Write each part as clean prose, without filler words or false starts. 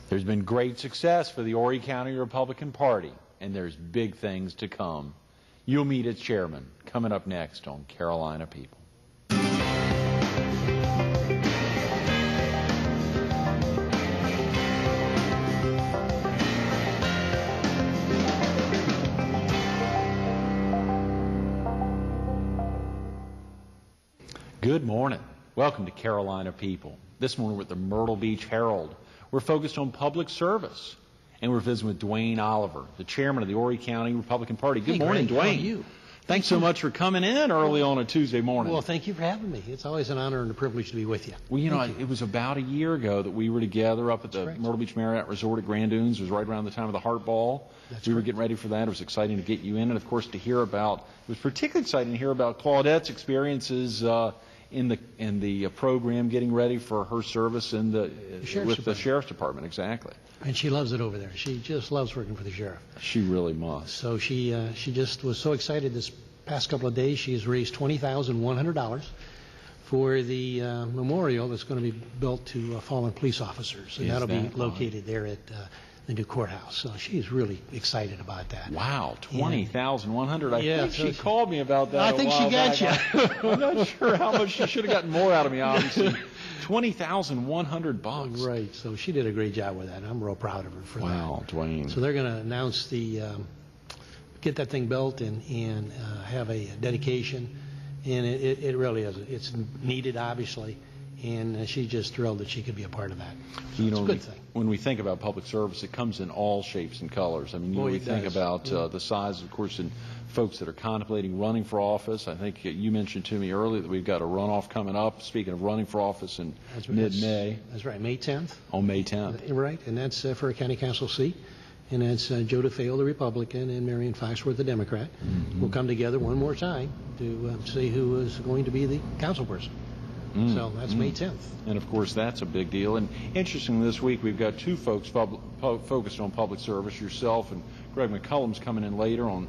There's been great success for the Horry County Republican Party, and there's big things to come. You'll meet its chairman coming up next on Carolina People. Good morning. Welcome to Carolina People. This morning we're at the Myrtle Beach Herald. We're focused on public service, and we're visiting with Duane Oliver, the chairman of the Horry County Republican Party. Good morning, Greg. Duane. How are you? Thanks so much for coming in early on a Tuesday morning. Well, thank you for having me. It's always an honor and a privilege to be with you. Well, you know, it was about a year ago that we were together up at the Myrtle Beach Marriott Resort at Grand Dunes. It was right around the time of the Heart Ball. We were getting ready for that. It was exciting to get you in, and of course to hear about. It was particularly exciting to hear about Claudette's experiences in the program, getting ready for her service in the Sheriff's Department. Exactly. And she loves it over there. She just loves working for the sheriff. She really must. So she just was so excited this past couple of days. She has raised $20,100 for the memorial that's going to be built to fallen police officers, and that'll be located there at the new courthouse. So she's really excited about that. Wow, $20,100. I think she called me about that. I think she got you. I'm not sure how much. She should have gotten more out of me, obviously. $20,100. Right. So she did a great job with that. I'm real proud of her for that. Wow, Duane. So they're going to announce get that thing built and have a dedication, and it really is. It's needed, obviously. And she's just thrilled that she could be a part of that. So it's a good thing. When we think about public service, it comes in all shapes and colors. I mean, we think about the size, of course, in folks that are contemplating running for office. I think you mentioned to me earlier that we've got a runoff coming up, speaking of running for office in mid-May. That's right, May 10th. On May 10th. Right, and that's for a county council seat. And that's Joe DeFeo, the Republican, and Marion Foxworth, the Democrat. Mm-hmm. We'll come together one more time to see who is going to be the council person. So that's May 10th. And, of course, that's a big deal. And interestingly, this week we've got two folks focused on public service, yourself and Greg McCullum's coming in later on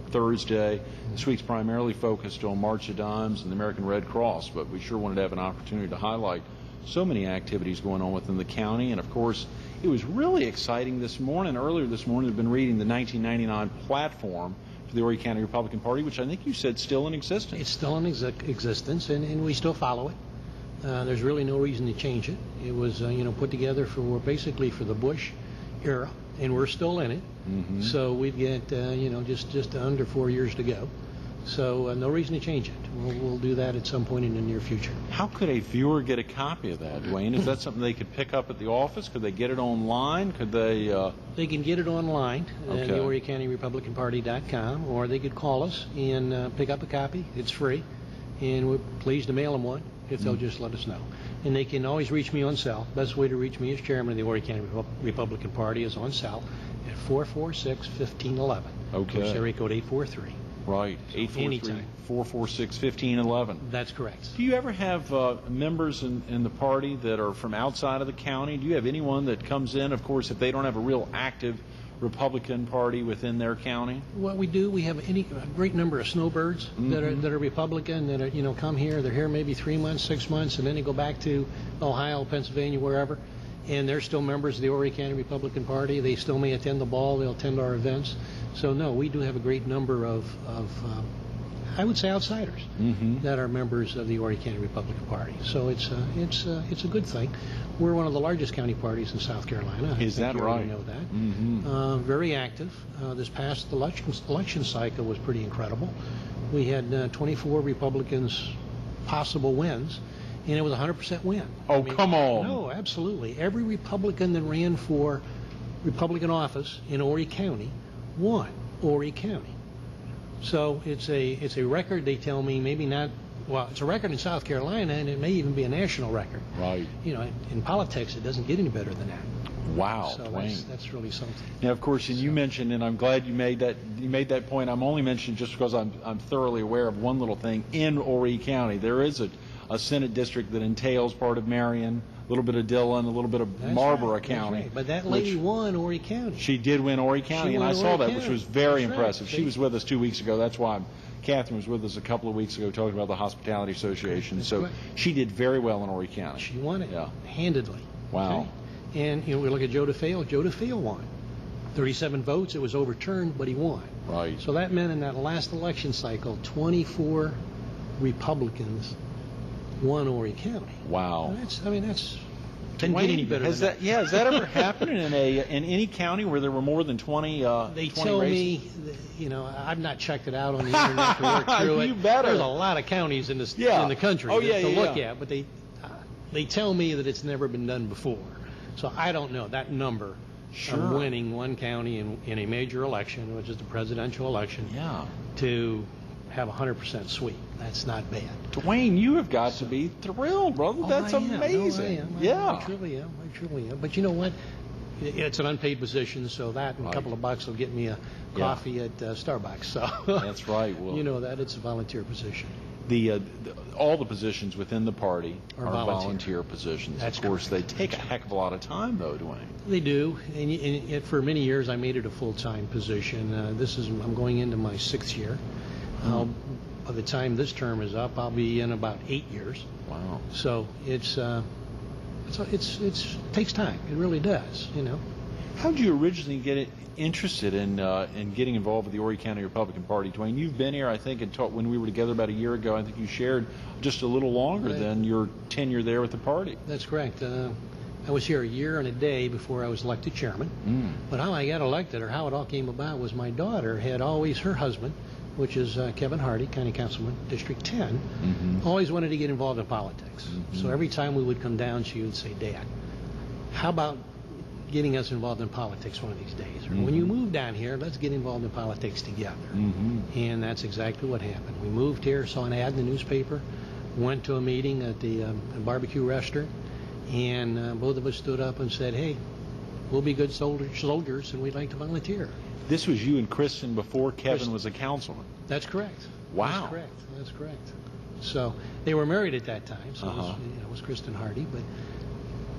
Thursday. This week's primarily focused on March of Dimes and the American Red Cross, but we sure wanted to have an opportunity to highlight so many activities going on within the county. And, of course, it was really exciting this morning. Earlier this morning, I've been reading the 1999 platform the Horry County Republican Party, which I think you said still in existence. It's still in existence, and we still follow it. There's really no reason to change it. It was put together basically for the Bush era, and we're still in it. Mm-hmm. So we've got just under 4 years to go. So no reason to change it. We'll do that at some point in the near future. How could a viewer get a copy of that, Duane? Is that something they could pick up at the office? Could they get it online? Could they? They can get it online at the Horry County Republican Party.com, or they could call us and pick up a copy. It's free, and we're pleased to mail them one if they'll just let us know. And they can always reach me on cell. Best way to reach me as chairman of the Horry County Republican Party is on cell at 446-1511. Okay. Area code 843. Right, 843-446-1511. That's correct. Do you ever have members in the party that are from outside of the county? Do you have anyone that comes in, of course, if they don't have a real active Republican Party within their county? Well, we do. We have a great number of snowbirds that are Republican, that are, come here. They're here maybe 3 months, 6 months, and then they go back to Ohio, Pennsylvania, wherever. And they're still members of the Horry County Republican Party. They still may attend the ball. They'll attend our events. So, no, we do have a great number of I would say, outsiders that are members of the Horry County Republican Party. So it's a good thing. We're one of the largest county parties in South Carolina. Is that right? You know that. Very active. This past election cycle was pretty incredible. We had 24 Republicans possible wins. And it was a 100% win. Oh, come on. No, absolutely. Every Republican that ran for Republican office in Horry County won Horry County. So it's a record, they tell me, maybe not, well, it's a record in South Carolina, and it may even be a national record. Right. In politics, it doesn't get any better than that. Wow, so that's really something. Now, of course, and you mentioned, and I'm glad you made that point. I'm only mentioning just because I'm thoroughly aware of one little thing in Horry County. There is a Senate district that entails part of Marion, a little bit of Dillon, a little bit of Marlborough County. Right. But that lady won Horry County. She did win Horry County, and I saw that, which was very impressive. She was with us 2 weeks ago. That's why Catherine was with us a couple of weeks ago talking about the Hospitality Association. So she did very well in Horry County. She won it handedly. Wow. Okay? And we look at Joe DeFeo. Joe DeFeo won. 37 votes. It was overturned, but he won. Right. So that meant in that last election cycle, 24 Republicans won Horry County. Wow. That's didn't get any better has than that. Yeah, has that ever happened in any county where there were more than 20 They 20 tell races? me, I've not checked it out on the internet to work through it. You better. There's a lot of counties in the country to look at, but they tell me that it's never been done before. So I don't know that number of winning one county in a major election, which is the presidential election, to have 100% sweep. That's not bad. Duane, you have got to be thrilled, brother. That's amazing. I am. I truly am. But you know what? It's an unpaid position, so that and a couple of bucks will get me a coffee at Starbucks. So that's right. Well, you know that it's a volunteer position. All the positions within the party are volunteer positions. That's of course, correct. they take a heck of a lot of time, though, Duane. They do, and for many years I made it a full-time position. I'm going into my 6th year. By the time this term is up, I'll be in about 8 years. Wow. So it takes time. It really does. How did you originally get interested in getting involved with the Horry County Republican Party, Duane? You've been here, I think, and when we were together about a year ago. I think you shared just a little longer than your tenure there with the party. That's correct. I was here a year and a day before I was elected chairman. But how I got elected, or how it all came about, was my daughter had always, her husband, which is Kevin Hardy, County Councilman, District 10, always wanted to get involved in politics. So every time we would come down, she would say, "Dad, how about getting us involved in politics one of these days? Or when you move down here, let's get involved in politics together." And that's exactly what happened. We moved here, saw an ad in the newspaper, went to a meeting at the barbecue restaurant, and both of us stood up and said, "Hey, we'll be good soldiers, and we'd like to volunteer." This was you and Kristen before Kevin was a councilman. That's correct. Wow. That's correct. So they were married at that time. So it was Kristen Hardy, but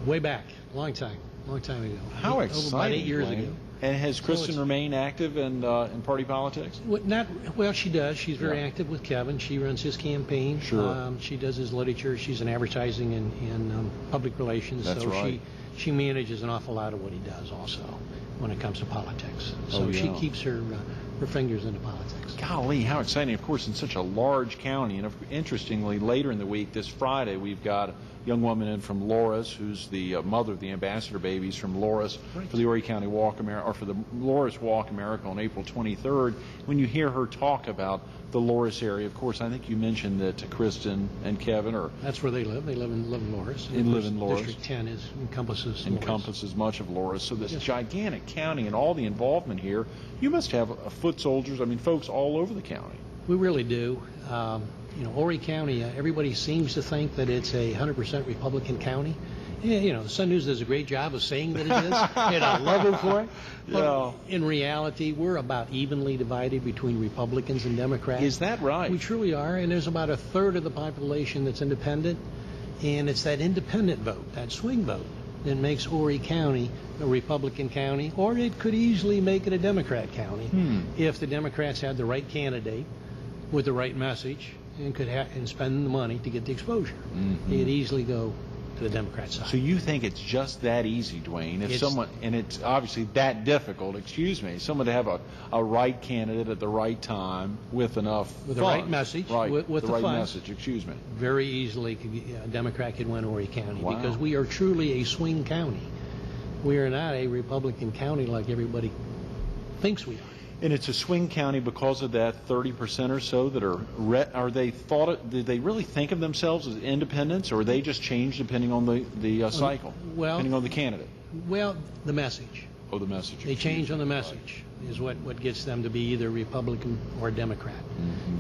way back, long time ago. How exciting! Over about 8 years ago. And has Kristen remained active in party politics? Well, she does. She's very active with Kevin. She runs his campaign. Sure. She does his literature. She's in advertising and public relations. That's so right. she manages an awful lot of what he does also when it comes to politics. So she keeps her fingers into politics. Golly, how exciting. Of course, in such a large county. And interestingly, later in the week, this Friday, we've got a young woman in from Loris, who's the mother of the ambassador babies from Loris, for the Horry County Walk America, or for the Loris Walk America on April 23rd. When you hear her talk about the Loris area, of course, I think you mentioned that Kristen and Kevin are... That's where they live. They live in Loris. They live in Loris. District 10 encompasses much of Loris. So this gigantic county and all the involvement here, you must have foot soldiers, folks all over the county. We really do. Horry County, everybody seems to think that it's a 100% Republican county. Yeah, the Sun News does a great job of saying that it is, and I love them for it. But in reality, we're about evenly divided between Republicans and Democrats. Is that right? We truly are, and there's about a third of the population that's independent, and it's that independent vote, that swing vote, that makes Horry County a Republican county, or it could easily make it a Democrat county if the Democrats had the right candidate with the right message and could and spend the money to get the exposure. It'd easily go to the Democrat side. So you think it's just that easy, Duane? If someone, and it's obviously that difficult, someone to have a right candidate at the right time with enough with funds, the right message, with the the right funds, message, very easily a Democrat could win Horry County because we are truly a swing county. We are not a Republican county like everybody thinks we are. And it's a swing county because of that 30% or so that did they really think of themselves as independents, or they just change depending on the cycle, depending on the candidate? Well, the message. Oh, the message. They change on the message is what gets them to be either Republican or Democrat.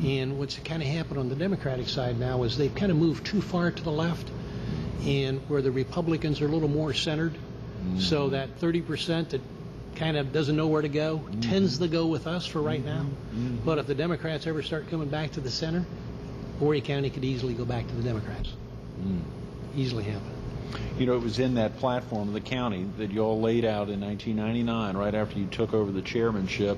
And what's kind of happened on the Democratic side now is they've kind of moved too far to the left, and where the Republicans are a little more centered, so that 30% that kind of doesn't know where to go, tends to go with us for right now. But if the Democrats ever start coming back to the center, Horry County could easily go back to the Democrats. Easily happen. It was in that platform of the county that you all laid out in 1999, right after you took over the chairmanship.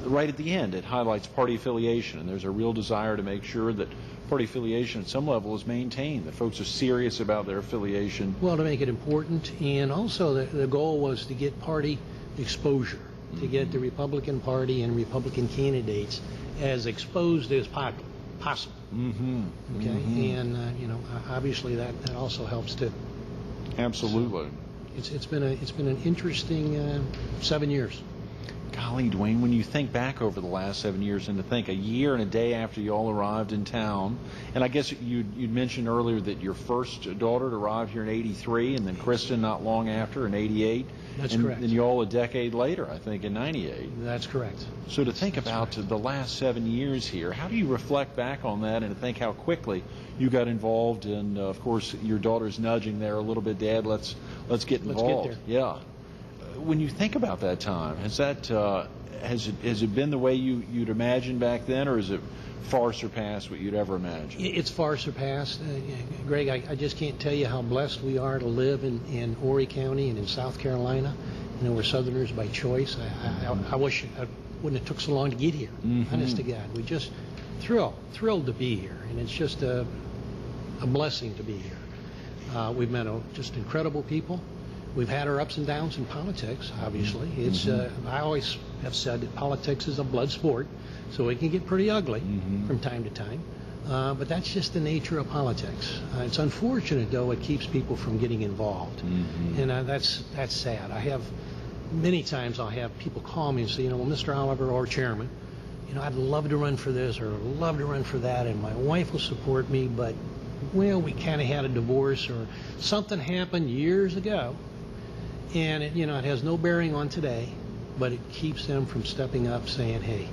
Right at the end, it highlights party affiliation, and there's a real desire to make sure that party affiliation at some level is maintained, that folks are serious about their affiliation. Well, to make it important, and also the goal was to get party exposure, to get the Republican Party and Republican candidates as exposed as possible. Okay, and obviously that also helps too. Absolutely. So it's been an interesting 7 years. Golly, Duane, when you think back over the last 7 years, and to think a year and a day after you all arrived in town, and I guess you'd mentioned earlier that your first daughter arrived here in '83, and then Kristen not long after in '88. That's correct. And you all a decade later, I think, in '98. That's correct. So to think about the last 7 years here, how do you reflect back on that and to think how quickly you got involved? And of course, your daughter's nudging there a little bit, Dad. Let's get involved. Let's get there. Yeah. When you think about that time, has it been the way you'd imagined back then, or is it far surpassed what you'd ever imagined? It's far surpassed. Greg, I just can't tell you how blessed we are to live in Horry County and in South Carolina. We're Southerners by choice. I wish I wouldn't have took so long to get here. Honest to God, we just thrilled to be here, and it's just a blessing to be here. We've met just incredible people. We've had our ups and downs in politics, obviously. It's I always have said that politics is a blood sport, so it can get pretty ugly from time to time. But that's just the nature of politics. It's unfortunate, though, it keeps people from getting involved. And that's sad. Many times I'll have people call me and say, well, Mr. Oliver or Chairman, I'd love to run for this or love to run for that, and my wife will support me, but, well, we kind of had a divorce or something happened years ago. And it has no bearing on today, but it keeps them from stepping up saying, hey,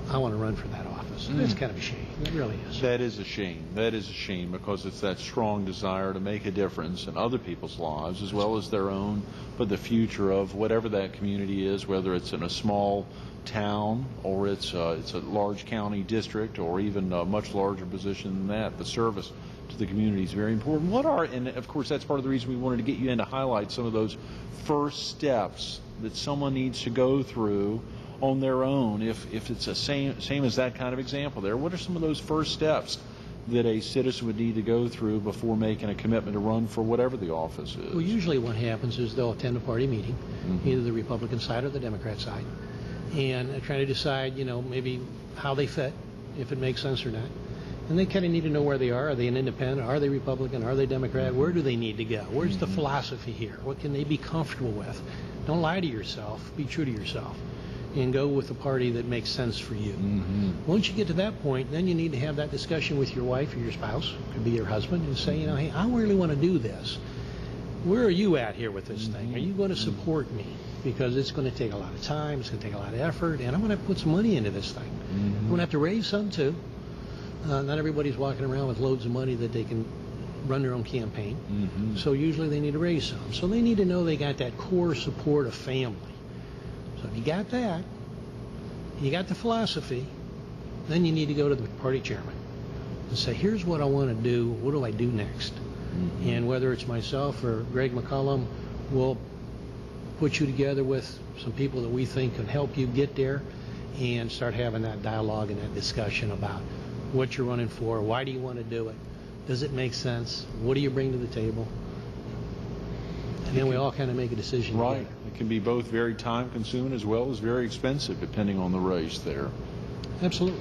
I want to run for that office. That's kind of a shame. It really is. That is a shame. That is a shame, because it's that strong desire to make a difference in other people's lives as well as their own, but the future of whatever that community is, whether it's in a small town or it's a large county district or even a much larger position than that. The service to the community is very important. And of course that's part of the reason we wanted to get you in to highlight some of those first steps that someone needs to go through on their own. If it's the same as that kind of example there, what are some of those first steps that a citizen would need to go through before making a commitment to run for whatever the office is? Well, usually what happens is they'll attend a party meeting, either the Republican side or the Democrat side, and try to decide, maybe how they fit, if it makes sense or not. And they kind of need to know where they are. Are they an independent? Are they Republican? Are they Democrat? Where do they need to go? Where's the philosophy here? What can they be comfortable with? Don't lie to yourself. Be true to yourself. And go with the party that makes sense for you. Once you get to that point, then you need to have that discussion with your wife or your spouse, could be your husband, and say, hey, I really want to do this. Where are you at here with this thing? Are you going to support me? Because it's going to take a lot of time, it's going to take a lot of effort, and I'm going to put some money into this thing. I'm going to have to raise some too. Not everybody's walking around with loads of money that they can run their own campaign. So usually they need to raise some. So they need to know they got that core support of family. So if you got that, you got the philosophy, then you need to go to the party chairman and say, here's what I want to do. What do I do next? And whether it's myself or Greg McCollum, we'll put you together with some people that we think can help you get there and start having that dialogue and that discussion about what you're running for, why do you want to do it, does it make sense, what do you bring to the table, and then we all kind of make a decision. Right. Together. It can be both very time consuming as well as very expensive depending on the race there. Absolutely.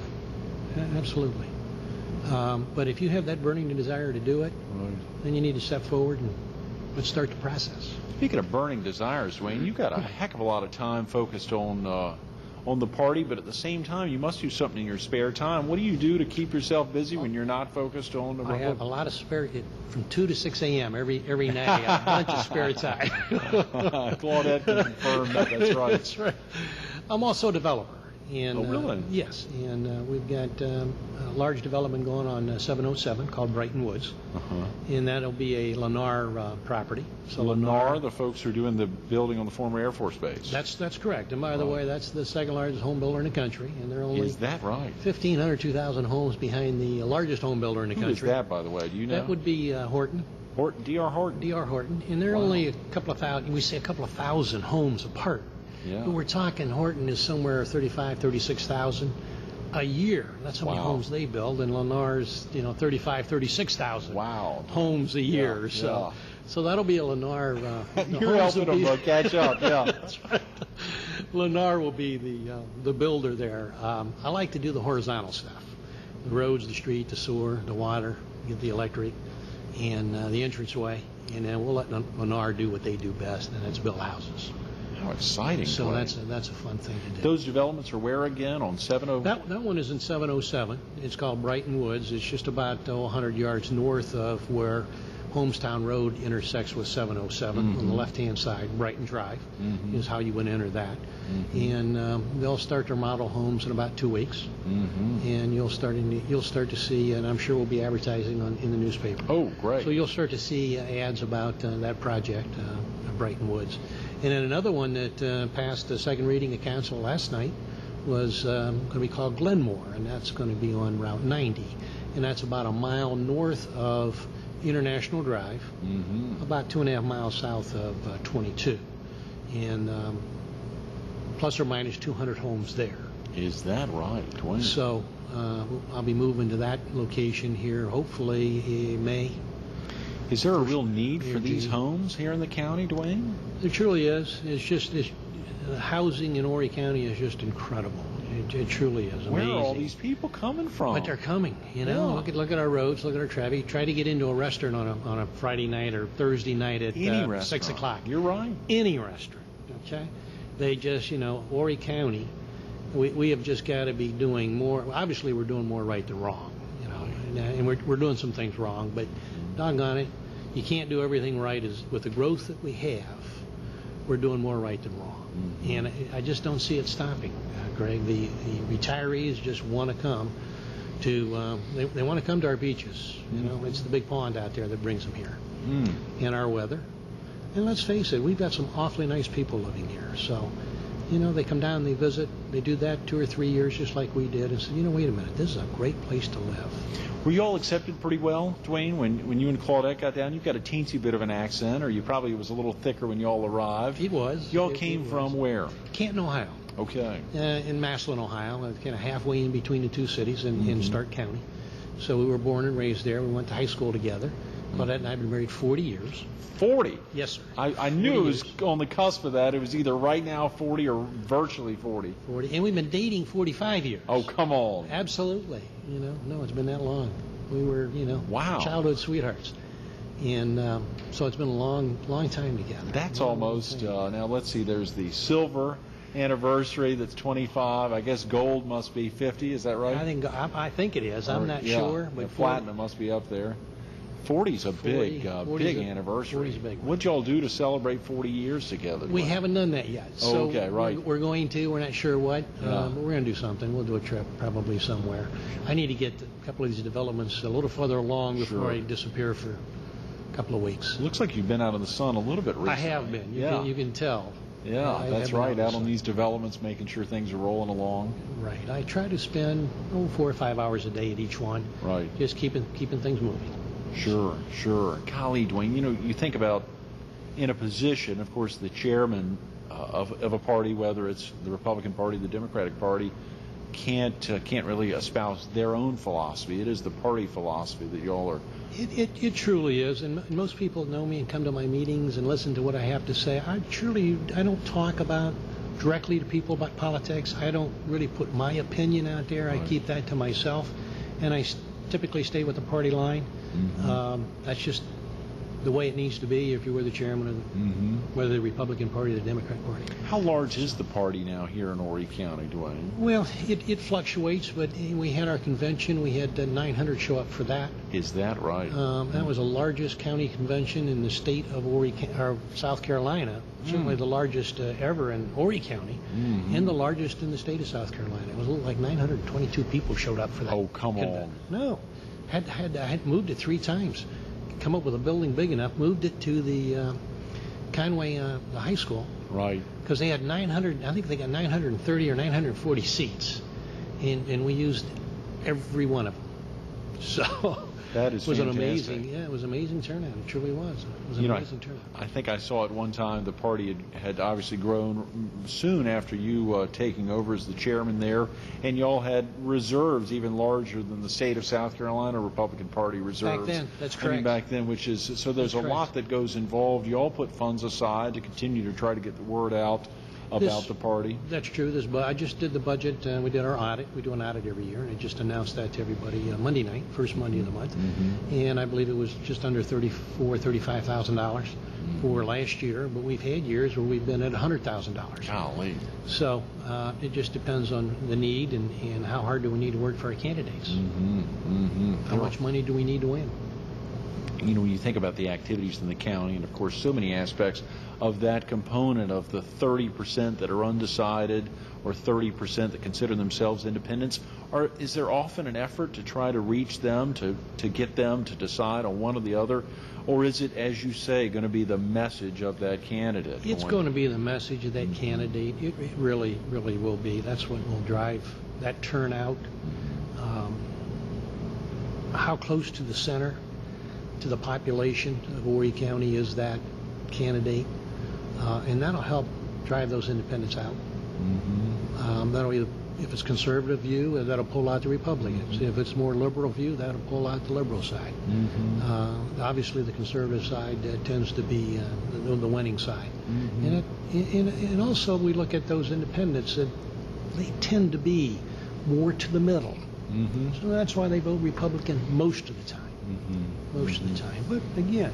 Absolutely. But if you have that burning desire to do it, then you need to step forward and let's start the process. Speaking of burning desires, Duane, you've got a heck of a lot of time focused on the party, but at the same time, you must do something in your spare time. What do you do to keep yourself busy when you're not focused on the Republic? I have a lot of spare, from 2 to 6 a.m. every night. I got a bunch of spare time. Claudette can confirm that. That's right. That's right. I'm also a developer. And, oh, really? Yes. And we've got a large development going on 707 called Brighton Woods. And that'll be a Lennar property. So Lennar, the folks who are doing the building on the former Air Force Base. That's correct. And by the way, that's the second largest home builder in the country. And they're only Is that right? 1,500, 2,000 homes behind the largest home builder in the country. Who is that, by the way? Do you know? That would be Horton. D.R. Horton? D.R. Horton. And they're only a couple of thousand, we say a couple of thousand homes apart. Yeah. But we're talking Horton is somewhere 35, 36,000. a year. That's how many Wow. homes they build, and Lennar's 35, 36,000 wow. homes a year. Yeah, So that'll be a Lennar. You're helping them catch up. Yeah. That's right. Lennar will be the builder there. I like to do the horizontal stuff: the roads, the street, the sewer, the water, get the electric, and the entranceway, and then we'll let Lennar do what they do best, and that's build houses. How exciting! So Duane. that's a fun thing to do. Those developments are where again? On 70? That one is in 707. It's called Brighton Woods. It's just about 100 yards north of where Homestown Road intersects with 707 on the left-hand side. Brighton Drive is how you would enter that. And they'll start their model homes in about 2 weeks. And you'll start to see, and I'm sure we'll be advertising in the newspaper. Oh, great. So you'll start to see ads about that project, Brighton Woods. And then another one that passed the second reading at council last night was going to be called Glenmore, and that's going to be on Route 90. And that's about a mile north of International Drive, about 2.5 miles south of 22. And plus or minus 200 homes there. Is that right, Duane? So I'll be moving to that location here, hopefully in May. Is there a real need for these homes here in the county, Duane? There truly is. It's just housing in Horry County is just incredible. It truly is amazing. Where are all these people coming from? But they're coming. Yeah. Look at our roads. Look at our traffic. Try to get into a restaurant on a Friday night or Thursday night at Any 6 o'clock. You're right. Any restaurant. Okay. They just Horry County. We have just got to be doing more. Obviously, we're doing more right than wrong. And we're doing some things wrong. But doggone it, you can't do everything right. With the growth that we have, we're doing more right than wrong. And I just don't see it stopping, Greg. The retirees just want to come to, they want to come to our beaches. It's the big pond out there that brings them here. And our weather. And let's face it, we've got some awfully nice people living here. So, they come down, they visit, they do that 2 or 3 years just like we did, and say, wait a minute, this is a great place to live. Were you all accepted pretty well, Duane, when you and Claudette got down? You've got a teensy bit of an accent, or you probably was a little thicker when you all arrived. It was. You all came from where? Canton, Ohio. Okay. In Massillon, Ohio, kind of halfway in between the two cities in Stark County. So we were born and raised there. We went to high school together. Claudette and I have been married 40 years. 40? Yes, sir. I knew it was on the cusp of that. It was either right now 40 or virtually 40. 40. And we've been dating 45 years. Oh, come on. Absolutely. No, it's been that long. We were, wow, childhood sweethearts. And so it's been a long time together. That's almost, now let's see, there's the silver anniversary that's 25. I guess gold must be 50. Is that right? I think it is. I'm not sure. But platinum must be up there. 40's a big anniversary. 40's a big one. What'd y'all do to celebrate 40 years together? We haven't done that yet. So okay, right. We're going to. We're not sure what. But we're going to do something. We'll do a trip probably somewhere. I need to get a couple of these developments a little further along before I disappear for a couple of weeks. Looks like you've been out in the sun a little bit recently. I have been. You can tell. Yeah, that's right. Out on these developments, making sure things are rolling along. Right. I try to spend 4 or 5 hours a day at each one. Right. Just keeping things moving. Sure. Golly, Duane, you think about in a position, of course, the chairman of a party, whether it's the Republican Party, the Democratic Party, can't really espouse their own philosophy. It is the party philosophy that y'all are. It truly is, and most people know me and come to my meetings and listen to what I have to say. I don't talk directly to people about politics. I don't really put my opinion out there. Right. I keep that to myself, and I typically stay with the party line. That's just the way it needs to be if you were the chairman of whether the Republican Party or the Democrat Party. How large is the party now here in Horry County, Duane? Well, it fluctuates, but we had our convention. We had 900 show up for that. Is that right? That was the largest county convention in the state of South Carolina. Certainly the largest ever in Horry County, and the largest in the state of South Carolina. It was like 922 people showed up for that. Oh, come on. No. I had moved it 3 times. Come up with a building big enough, moved it to the Conway the high school. Right. Because they had 900, I think they got 930 or 940 seats. And we used every one of them. So That is was an fantastic. amazing, yeah, it was an amazing turnout. It truly was. It was an amazing turnout. I think I saw at one time the party had obviously grown soon after you taking over as the chairman there, and y'all had reserves even larger than the state of South Carolina Republican Party reserves. Back then, that's I correct. mean, back then, which is, so there's That's a lot that goes involved. You all put funds aside to continue to try to get the word out about the party. That's true. I just did the budget. We did our audit. We do an audit every year, and I just announced that to everybody Monday night, first Monday of the month. And I believe it was just under $35,000 for last year. But we've had years where we've been at $100,000. Golly. So it just depends on the need and how hard do we need to work for our candidates. How much money do we need to win? You know, when you think about the activities in the county, and of course so many aspects of that component of the 30% that are undecided or 30% that consider themselves independents, is there often an effort to try to reach them, to get them to decide on one or the other? Or is it, as you say, going to be the message of that candidate? It's going to be the message of that candidate. It really, really will be. That's what will drive that turnout. How close to the center, to the population of Horry County is that candidate, and that'll help drive those independents out. That'll either, if it's conservative view, that'll pull out the Republicans. If it's more liberal view, that'll pull out the liberal side. Obviously, the conservative side tends to be the winning side, and also we look at those independents that they tend to be more to the middle. So that's why they vote Republican most of the time. Most of the time. But again,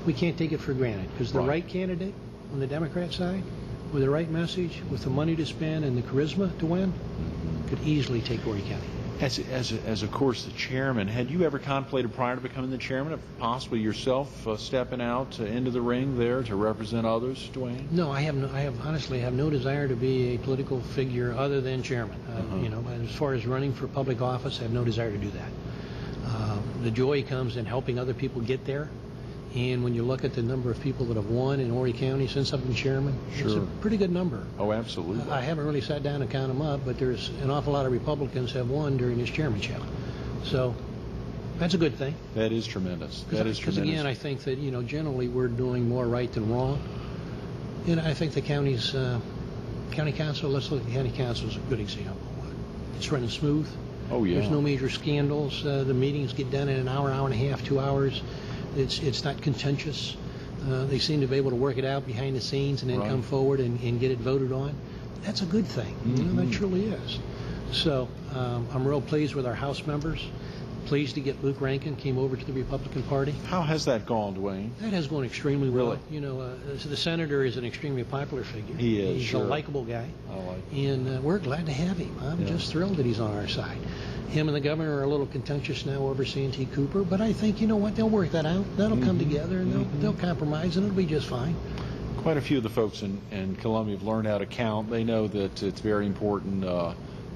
we can't take it for granted, because the right candidate on the Democrat side, with the right message, with the money to spend and the charisma to win, could easily take Horry County. As of course the chairman, had you ever contemplated prior to becoming the chairman of possibly yourself stepping out into the ring there to represent others, Duane? No, I honestly have no desire to be a political figure other than chairman. You know, as far as running for public office, I have no desire to do that. The joy comes in helping other people get there. And when you look at the number of people that have won in Horry County since I've been chairman, it's a pretty good number. Oh, absolutely. I haven't really sat down and counted them up, but there's an awful lot of Republicans have won during his chairmanship. So that's a good thing. That is tremendous. That is tremendous. Because again, I think that, you know, generally we're doing more right than wrong. And I think the county's county council, let's look at the county council as a good example. It's running smooth. Oh, yeah. There's no major scandals. The meetings get done in an hour, hour and a half, 2 hours. It's not contentious. They seem to be able to work it out behind the scenes and then come forward and get it voted on. That's a good thing. You know, that truly is. So I'm real pleased with our House members. Pleased to get Luke Rankin came over to the Republican Party. How has that gone, Duane? That has gone extremely well. Really? You know, the senator is an extremely popular figure. He is. He's a likable guy. I like And we're glad to have him. I'm just thrilled that he's on our side. Him and the governor are a little contentious now over Santee Cooper, but I think, you know what, they'll work that out. That'll come together, and they'll compromise, and it'll be just fine. Quite a few of the folks in Columbia have learned how to count. They know that it's very important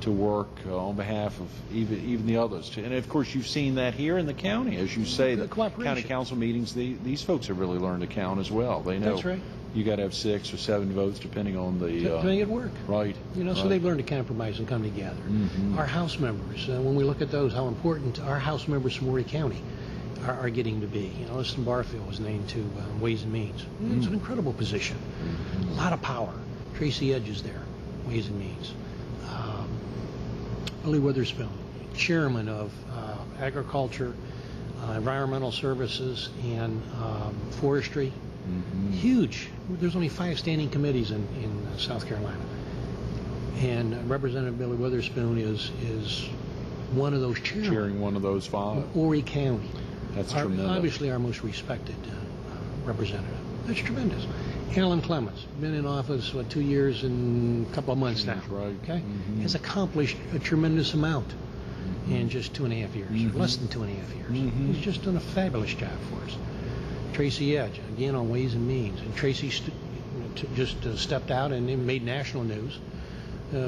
to work on behalf of even the others. And of course, you've seen that here in the county, as you say, the county council meetings. These folks have really learned to count as well. They know. That's right. You got to have 6 or 7 votes depending on the. To make it work. Right. You know, so they've learned to compromise and come together. Our House members, when we look at those, how important our House members from Horry County are getting to be. You know, Liston Barfield was named to Ways and Means. It's an incredible position. A lot of power. Tracy Edge is there, Ways and Means. Billy Witherspoon, chairman of Agriculture, Environmental Services, and Forestry. Huge. There's only 5 standing committees in South Carolina. And Representative Billy Witherspoon is one of those chairmen. Chairing one of those 5. Horry County. That's tremendous. Obviously our most respected representative. That's tremendous. Alan Clements, been in office, 2 years and a couple of months now. Right. Okay? Has accomplished a tremendous amount in just 2.5 years, less than 2.5 years. He's just done a fabulous job for us. Tracy Edge, again on Ways and Means. And Tracy just stepped out and made national news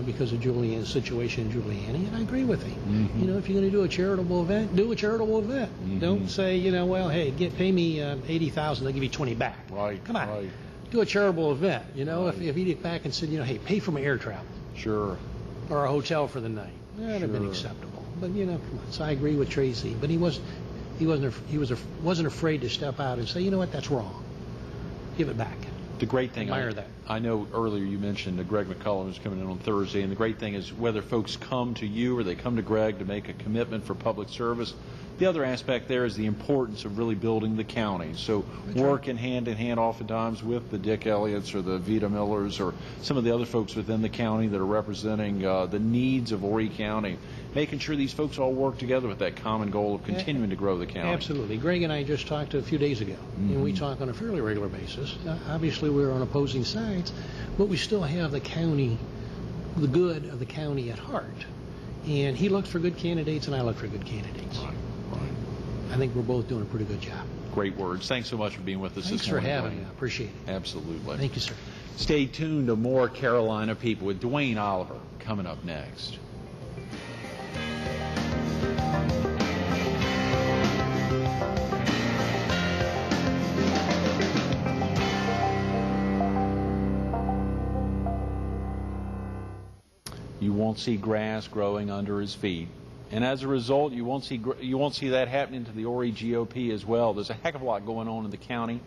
because of Julian's situation in Giuliani, and I agree with him. You know, if you're going to do a charitable event, do a charitable event. Don't say, you know, well, hey, pay me $80,000, I'll give you 20 back. Right. Come on. Right. Do a charitable event. You know, if he'd get back and said, you know, hey, pay for my air travel. Sure. Or a hotel for the night. That'd have been acceptable. But, you know, come on. So I agree with Tracy. But he He wasn't afraid to step out and say, you know what, that's wrong. Give it back. The great thing, Admire that. I know earlier you mentioned that Greg McCullum is coming in on Thursday, and the great thing is whether folks come to you or they come to Greg to make a commitment for public service, the other aspect there is the importance of really building the county. So working hand in hand oftentimes with the Dick Elliott's or the Vita Millers or some of the other folks within the county that are representing the needs of Horry County, making sure these folks all work together with that common goal of continuing to grow the county. Absolutely. Greg and I just talked a few days ago, and we talk on a fairly regular basis. Obviously, we're on opposing sides, but we still have the county, the good of the county at heart. And he looked for good candidates, and I look for good candidates. Right. I think we're both doing a pretty good job. Great words. Thanks so much for being with us Thanks this morning. for having Duane. me. I appreciate it. Absolutely. Thank you, sir. Stay tuned to more Carolina People with Duane Oliver coming up next. You won't see grass growing under his feet. And as a result, you won't see that happening to the Horry GOP as well. There's a heck of a lot going on in the county.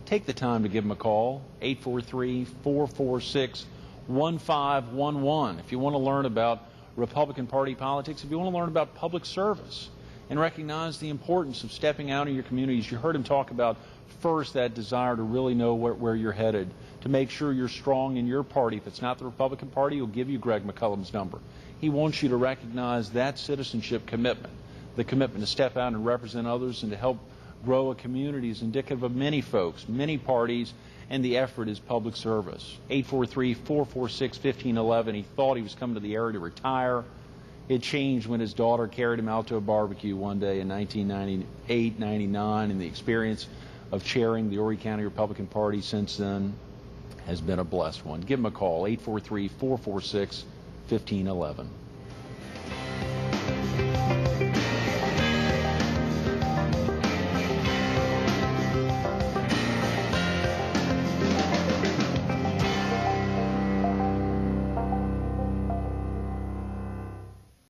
Take the time to give them a call, 843-446-1511. If you want to learn about Republican Party politics, if you want to learn about public service and recognize the importance of stepping out in your communities. You heard him talk about first that desire to really know where you're headed, to make sure you're strong in your party. If it's not the Republican Party, he'll give you Greg McCullum's number. He wants you to recognize that citizenship commitment, the commitment to step out and represent others and to help grow a community is indicative of many folks, many parties, and the effort is public service. 843-446-1511. He thought he was coming to the area to retire. It changed when his daughter carried him out to a barbecue one day in 1998-99, and the experience of chairing the Horry County Republican Party since then has been a blessed one. Give him a call, 843-446-1511.